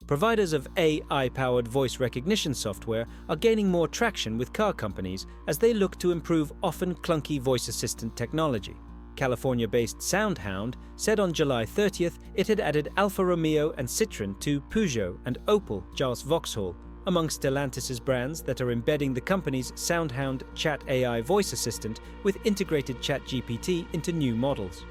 Providers of AI-powered voice recognition software are gaining more traction with car companies as they look to improve often clunky voice assistant technology. California-based SoundHound said on July 30th it had added Alfa Romeo and Citroen to Peugeot and Opel JAS Vauxhall among Stellantis' brands that are embedding the company's SoundHound Chat AI voice assistant with integrated ChatGPT into new models.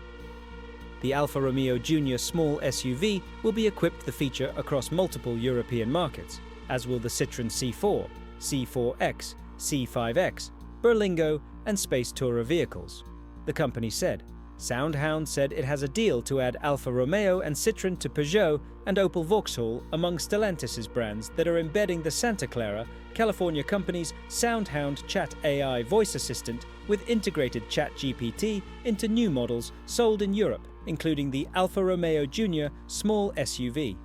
The Alfa Romeo Junior small SUV will be equipped with the feature across multiple European markets, as will the Citroen C4, C4X, C5X, Berlingo, and Space Tourer vehicles. The company said. SoundHound said it has a deal to add Alfa Romeo and Citroen to Peugeot and Opel Vauxhall among Stellantis' brands that are embedding the Santa Clara, California company's SoundHound Chat AI voice assistant with integrated ChatGPT into new models sold in Europe, including the Alfa Romeo Junior small SUV.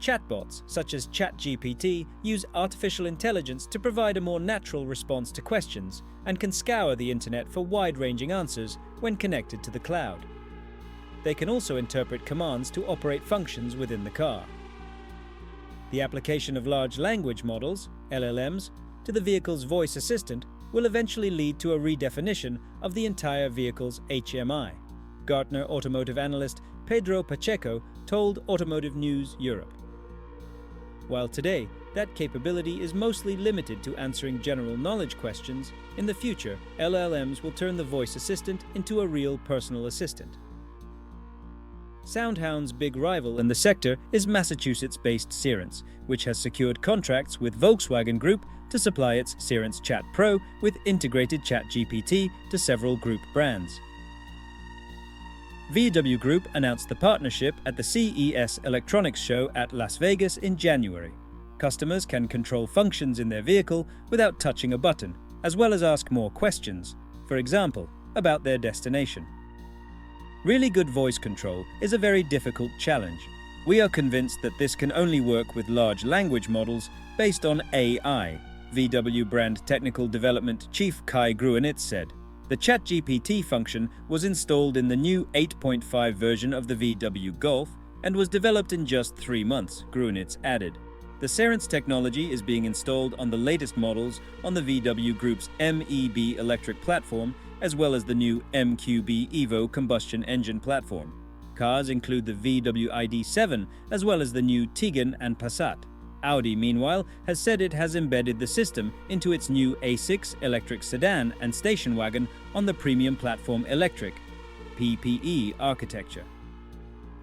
Chatbots, such as ChatGPT, use artificial intelligence to provide a more natural response to questions and can scour the internet for wide-ranging answers when connected to the cloud. They can also interpret commands to operate functions within the car. The application of large language models, LLMs, to the vehicle's voice assistant will eventually lead to a redefinition of the entire vehicle's HMI, Gartner automotive analyst Pedro Pacheco told Automotive News Europe. While today, that capability is mostly limited to answering general knowledge questions, in the future, LLMs will turn the voice assistant into a real personal assistant. SoundHound's big rival in the sector is Massachusetts-based Cerence, which has secured contracts with Volkswagen Group to supply its Cerence Chat Pro with integrated ChatGPT to several group brands. VW Group announced the partnership at the CES Electronics Show at Las Vegas in January. Customers can control functions in their vehicle without touching a button, as well as ask more questions, for example, about their destination. Really good voice control is a very difficult challenge. We are convinced that this can only work with large language models based on AI, VW brand technical development chief Kai Gruenitz said. The ChatGPT function was installed in the new 8.5 version of the VW Golf and was developed in just 3 months, Gruenitz added. The Cerence technology is being installed on the latest models on the VW Group's MEB electric platform, as well as the new MQB Evo combustion engine platform. Cars include the VW ID.7 as well as the new Tiguan and Passat. Audi, meanwhile, has said it has embedded the system into its new A6 electric sedan and station wagon on the premium platform electric PPE architecture.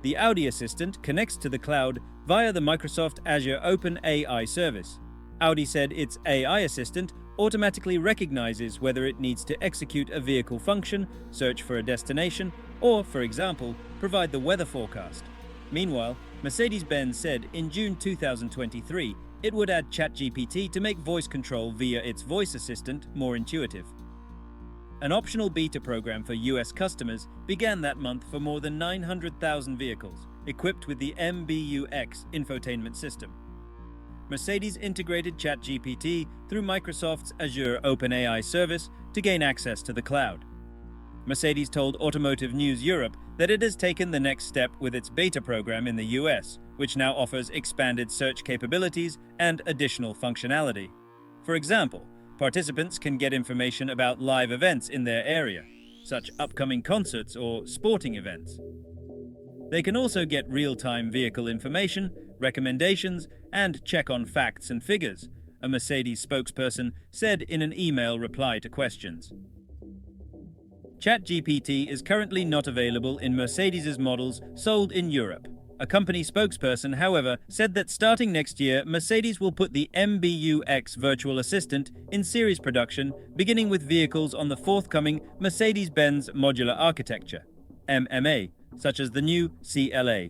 The Audi Assistant connects to the cloud via the Microsoft Azure Open AI service. Audi said its AI assistant automatically recognizes whether it needs to execute a vehicle function, search for a destination, or, for example, provide the weather forecast. Meanwhile, Mercedes-Benz said in June 2023 it would add ChatGPT to make voice control via its voice assistant more intuitive. An optional beta program for US customers began that month for more than 900,000 vehicles, equipped with the MBUX infotainment system. Mercedes integrated ChatGPT through Microsoft's Azure OpenAI service to gain access to the cloud. Mercedes told Automotive News Europe that it has taken the next step with its beta program in the US, which now offers expanded search capabilities and additional functionality. For example, participants can get information about live events in their area, such upcoming concerts or sporting events. They can also get real-time vehicle information, recommendations, and check on facts and figures, a Mercedes spokesperson said in an email reply to questions. ChatGPT is currently not available in Mercedes' models sold in Europe. A company spokesperson, however, said that starting next year, Mercedes will put the MBUX virtual assistant in series production, beginning with vehicles on the forthcoming Mercedes-Benz Modular Architecture, MMA, such as the new CLA.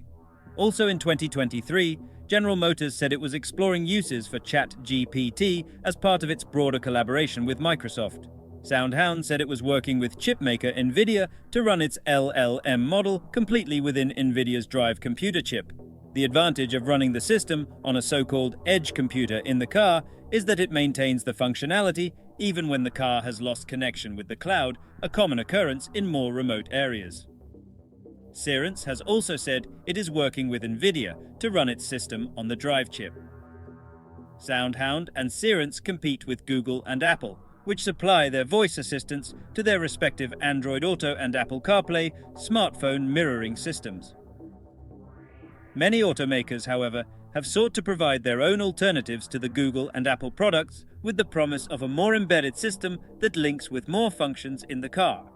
Also in 2023, General Motors said it was exploring uses for ChatGPT as part of its broader collaboration with Microsoft. SoundHound said it was working with chipmaker NVIDIA to run its LLM model completely within NVIDIA's Drive computer chip. The advantage of running the system on a so-called edge computer in the car is that it maintains the functionality even when the car has lost connection with the cloud, a common occurrence in more remote areas. Cerence has also said it is working with NVIDIA to run its system on the drive chip. SoundHound and Cerence compete with Google and Apple, which supply their voice assistants to their respective Android Auto and Apple CarPlay smartphone mirroring systems. Many automakers, however, have sought to provide their own alternatives to the Google and Apple products with the promise of a more embedded system that links with more functions in the car.